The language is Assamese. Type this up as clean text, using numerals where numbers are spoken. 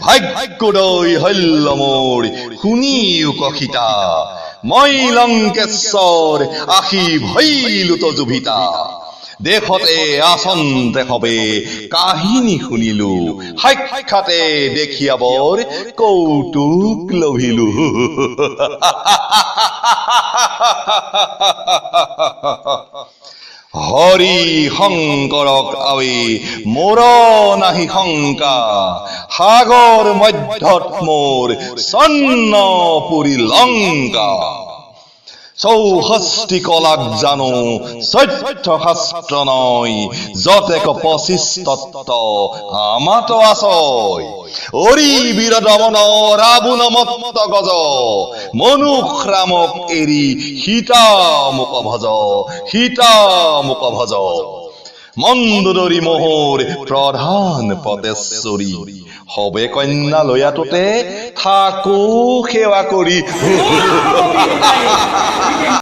ভাগ্যদয় হল্য মোৰ শুনি উকশিতা মই লংকেশ্বৰ আশী ভৈলো তজুভিতা দেখতে আচন্তে হবে কাহিনী শুনিলো সাক্ষাতে দেখিয়া বৰ কৌতুক লভিলো হৰি শংকৰক আৱে মোৰ নাহি শংকা সাগৰ মধ্যত মোৰ স্বৰ্ণপুৰী লংকা চৌষষ্ঠি কলাক জানো চৈধ্য শাস্ত্ৰ নয় যতেক 25 তত্ত্ব আমাত আছয় অৰি বীৰ দমন ৰাবণ মত্ত গজ মনুখ ৰামক এৰি সীতা মুক ভজ মন্দোদৰী মোহৰ প্ৰধান পতেশ্বৰী হবে কন্যা লয়াটোতে থাকো সেৱা কৰি